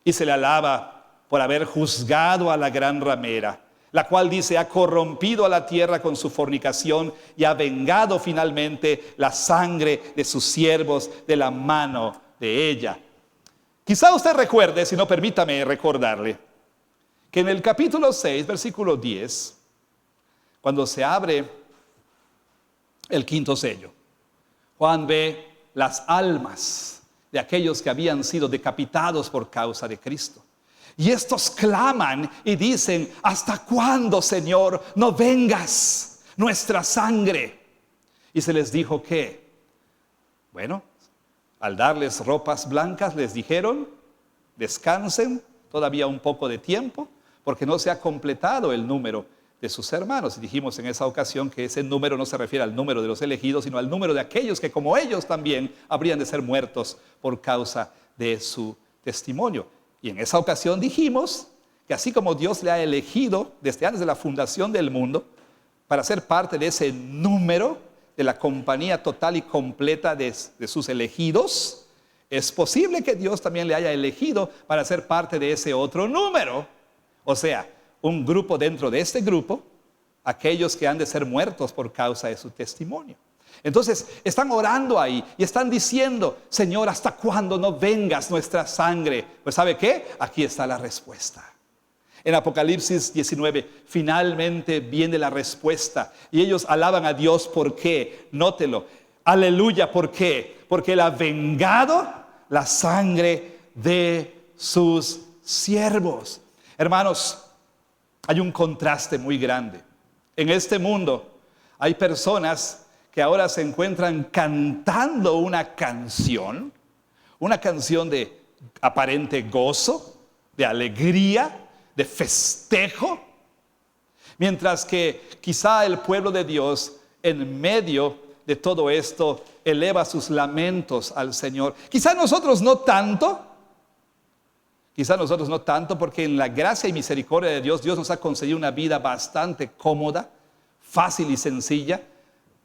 y se le alaba por haber juzgado a la gran ramera, la cual dice, ha corrompido a la tierra con su fornicación y ha vengado finalmente la sangre de sus siervos de la mano de ella. Quizá usted recuerde, si no, permítame recordarle, que en el capítulo 6, versículo 10, cuando se abre el quinto sello, Juan ve las almas de aquellos que habían sido decapitados por causa de Cristo. Y estos claman y dicen, ¿hasta cuándo, Señor, no vengas nuestra sangre? Y se les dijo que, bueno, al darles ropas blancas les dijeron, descansen todavía un poco de tiempo, porque no se ha completado el número de sus hermanos. Y dijimos en esa ocasión que ese número no se refiere al número de los elegidos, sino al número de aquellos que como ellos también habrían de ser muertos por causa de su testimonio. Y en esa ocasión dijimos que así como Dios le ha elegido desde antes de la fundación del mundo para ser parte de ese número de la compañía total y completa de sus elegidos, es posible que Dios también le haya elegido para ser parte de ese otro número. O sea, un grupo dentro de este grupo, aquellos que han de ser muertos por causa de su testimonio. Entonces están orando ahí y están diciendo: Señor, ¿hasta cuándo no vengas nuestra sangre? Pues ¿sabe qué? Aquí está la respuesta. En Apocalipsis 19 finalmente viene la respuesta y ellos alaban a Dios. ¿Por qué? Nótelo. Aleluya. ¿Por qué? Porque Él ha vengado la sangre de sus siervos. Hermanos, hay un contraste muy grande. En este mundo hay personas que ahora se encuentran cantando una canción de aparente gozo, de alegría, de festejo, mientras que quizá el pueblo de Dios en medio de todo esto eleva sus lamentos al Señor. Quizá nosotros no tanto, porque en la gracia y misericordia de Dios, Dios nos ha concedido una vida bastante cómoda, fácil y sencilla,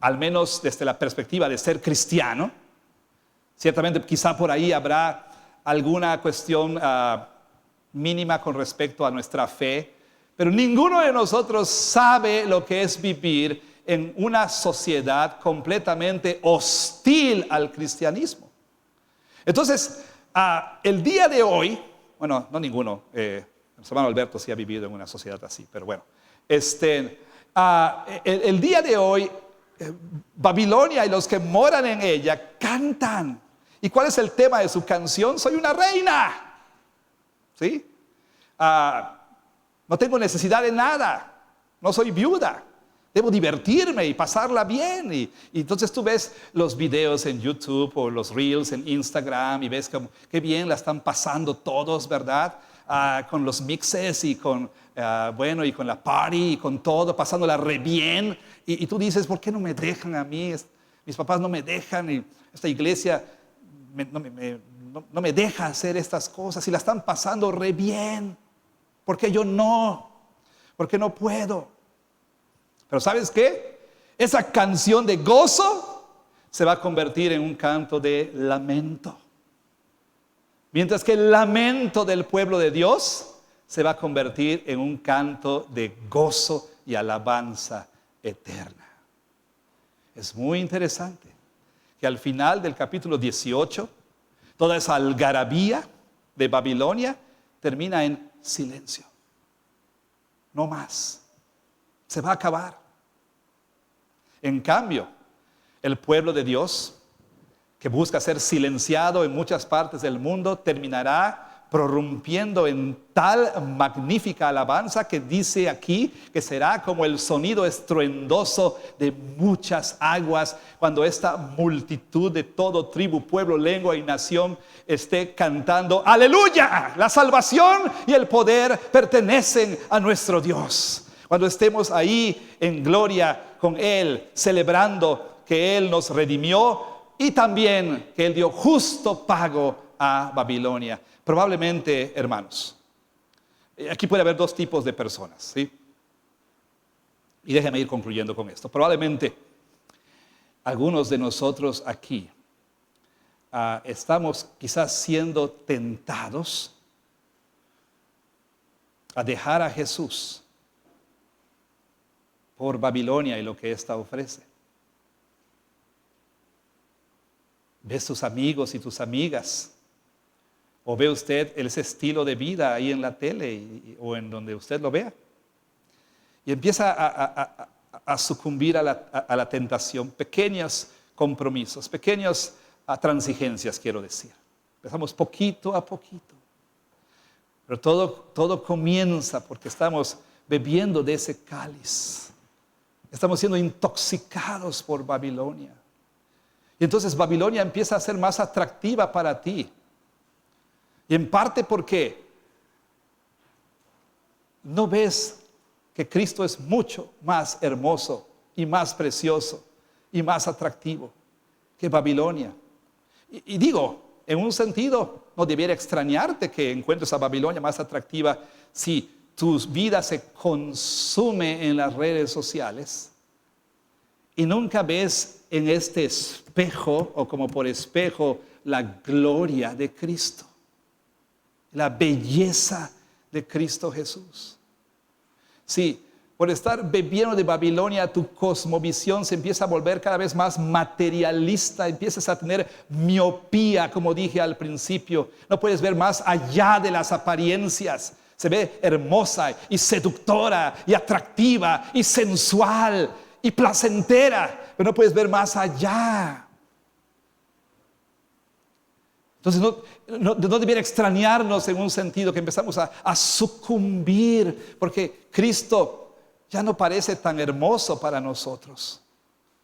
al menos desde la perspectiva de ser cristiano. Ciertamente quizá por ahí habrá alguna cuestión mínima con respecto a nuestra fe, pero ninguno de nosotros sabe lo que es vivir en una sociedad completamente hostil al cristianismo. Entonces, el día de hoy, bueno, no ninguno, el hermano Alberto sí ha vivido en una sociedad así, pero bueno, el día de hoy, Babilonia y los que moran en ella cantan. ¿Y cuál es el tema de su canción? Soy una reina. ¿Sí? No tengo necesidad de nada, no soy viuda, debo divertirme y pasarla bien. Y entonces tú ves los videos en YouTube o los Reels en Instagram y ves como, qué bien la están pasando todos, ¿verdad? Con los mixes y con la party y con todo, pasándola re bien. Y tú dices, ¿por qué no me dejan a mí? Mis papás no me dejan y esta iglesia no me deja hacer estas cosas y la están pasando re bien. ¿Por qué yo no? ¿Por qué no puedo? Pero ¿sabes qué? Esa canción de gozo se va a convertir en un canto de lamento. Mientras que el lamento del pueblo de Dios se va a convertir en un canto de gozo y alabanza eterna. Es muy interesante que al final del capítulo 18, toda esa algarabía de Babilonia termina en silencio. No más. Se va a acabar. En cambio, el pueblo de Dios, que busca ser silenciado en muchas partes del mundo, terminará prorrumpiendo en tal magnífica alabanza que dice aquí que será como el sonido estruendoso de muchas aguas cuando esta multitud de todo tribu, pueblo, lengua y nación esté cantando aleluya, la salvación y el poder pertenecen a nuestro Dios. Cuando estemos ahí en gloria con Él, celebrando que Él nos redimió y también que Él dio justo pago a Babilonia. Probablemente, hermanos, aquí puede haber dos tipos de personas, ¿sí? Y déjenme ir concluyendo con esto. Probablemente algunos de nosotros aquí estamos quizás siendo tentados a dejar a Jesús por Babilonia y lo que ésta ofrece. Ves tus amigos y tus amigas, o ve usted ese estilo de vida ahí en la tele o en donde usted lo vea, y empieza a sucumbir a la tentación. Pequeños compromisos, pequeñas transigencias, quiero decir. Empezamos poquito a poquito, pero todo comienza porque estamos bebiendo de ese cáliz. Estamos siendo intoxicados por Babilonia. Y entonces Babilonia empieza a ser más atractiva para ti. Y en parte porque no ves que Cristo es mucho más hermoso y más precioso y más atractivo que Babilonia. Y digo, en un sentido, no debiera extrañarte que encuentres a Babilonia más atractiva si tu vida se consume en las redes sociales y nunca ves en este espejo o como por espejo la gloria de Cristo, la belleza de Cristo Jesús. Sí, por estar bebiendo de Babilonia, tu cosmovisión se empieza a volver cada vez más materialista, empiezas a tener miopía, como dije al principio. No puedes ver más allá de las apariencias. Se ve hermosa y seductora y atractiva y sensual y placentera, pero no puedes ver más allá. Entonces no debiera extrañarnos en un sentido que empezamos a sucumbir, porque Cristo ya no parece tan hermoso para nosotros,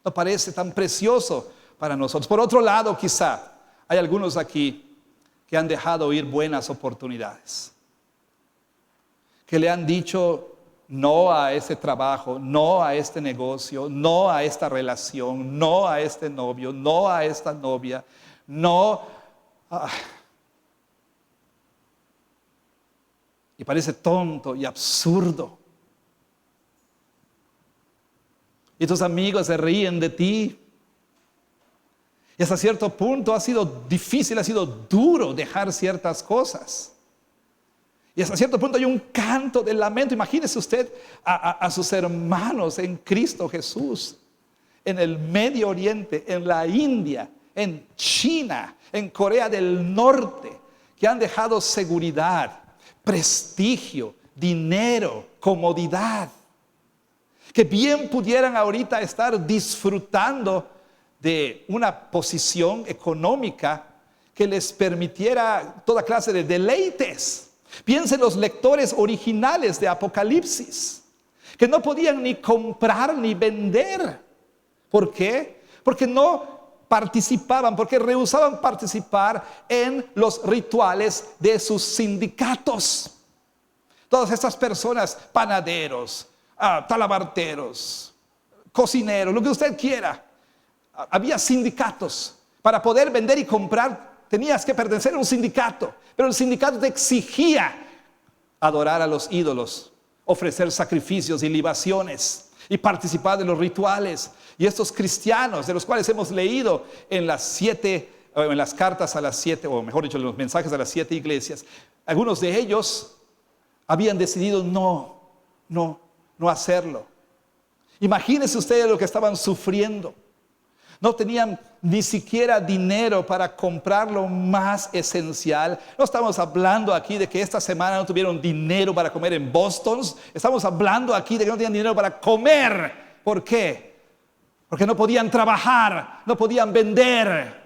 no parece tan precioso para nosotros. Por otro lado, quizá hay algunos aquí que han dejado ir buenas oportunidades, que le han dicho no a ese trabajo, no a este negocio, no a esta relación, no a este novio, no a esta novia, no a... Y parece tonto y absurdo. Y tus amigos se ríen de ti. Y hasta cierto punto ha sido difícil, ha sido duro dejar ciertas cosas. Y hasta cierto punto hay un canto de lamento. Imagínese usted a sus hermanos en Cristo Jesús, en el Medio Oriente, en la India, en China, en Corea del Norte, que han dejado seguridad, prestigio, dinero, comodidad, que bien pudieran ahorita estar disfrutando de una posición económica que les permitiera toda clase de deleites. Piensen los lectores originales de Apocalipsis, que no podían ni comprar ni vender. ¿Por qué? Porque no participaban, porque rehusaban participar en los rituales de sus sindicatos. Todas estas personas, panaderos, talabarteros, cocineros, lo que usted quiera, había sindicatos. Para poder vender y comprar tenías que pertenecer a un sindicato, pero el sindicato te exigía adorar a los ídolos, ofrecer sacrificios y libaciones y participar de los rituales. Y estos cristianos, de los cuales hemos leído en las cartas a las 7, o mejor dicho, en los mensajes a las 7 iglesias, algunos de ellos habían decidido no hacerlo. Imagínense ustedes lo que estaban sufriendo. No tenían ni siquiera dinero para comprar lo más esencial. No estamos hablando aquí de que esta semana no tuvieron dinero para comer en Boston. Estamos hablando aquí de que no tenían dinero para comer. ¿Por qué? Porque no podían trabajar, no podían vender.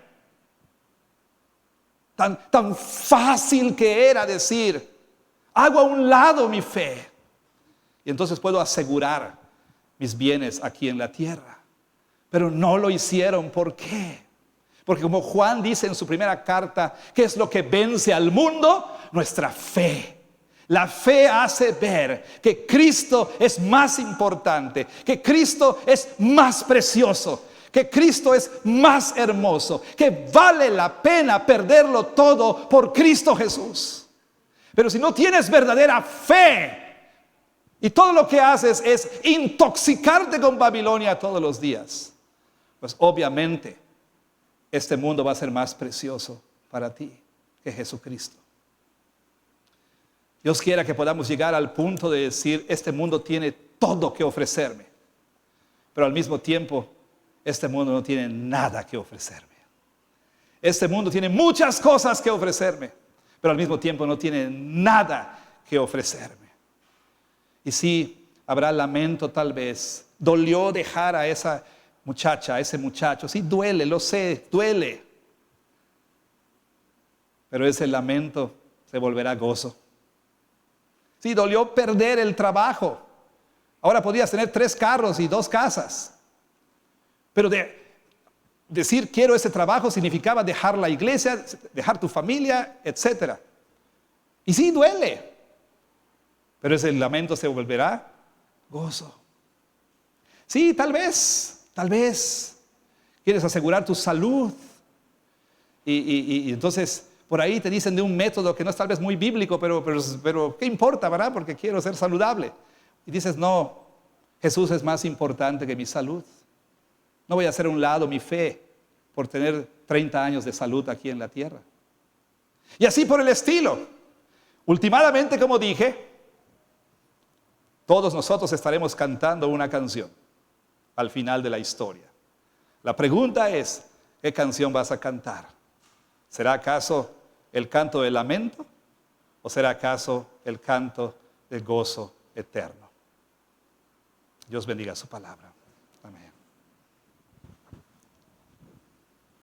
Tan fácil que era decir, hago a un lado mi fe y entonces puedo asegurar mis bienes aquí en la tierra. Pero no lo hicieron. ¿Por qué? Porque como Juan dice en su primera carta, ¿qué es lo que vence al mundo? Nuestra fe. La fe hace ver que Cristo es más importante, que Cristo es más precioso, que Cristo es más hermoso, que vale la pena perderlo todo por Cristo Jesús. Pero si no tienes verdadera fe y todo lo que haces es intoxicarte con Babilonia todos los días, pues obviamente este mundo va a ser más precioso para ti que Jesucristo. Dios quiera que podamos llegar al punto de decir, este mundo tiene todo que ofrecerme, pero al mismo tiempo este mundo no tiene nada que ofrecerme. Este mundo tiene muchas cosas que ofrecerme, pero al mismo tiempo no tiene nada que ofrecerme. Y sí, habrá lamento tal vez. Dolió dejar a esa muchacha, a ese muchacho. Sí, duele, lo sé, duele. Pero ese lamento se volverá gozo. Sí, dolió perder el trabajo. Ahora podías tener 3 carros y 2 casas. Pero decir quiero ese trabajo significaba dejar la iglesia, dejar tu familia, etc. Y sí, duele. Pero ese lamento se volverá gozo. Sí, tal vez quieres asegurar tu salud. Y entonces por ahí te dicen de un método que no es tal vez muy bíblico, pero ¿qué importa, verdad? Porque quiero ser saludable. Y dices, no, Jesús es más importante que mi salud. No voy a hacer a un lado mi fe por tener 30 años de salud aquí en la tierra. Y así por el estilo. Últimamente, como dije, todos nosotros estaremos cantando una canción al final de la historia. La pregunta es, ¿qué canción vas a cantar? ¿Será acaso el canto del lamento o será acaso el canto del gozo eterno? Dios bendiga su palabra.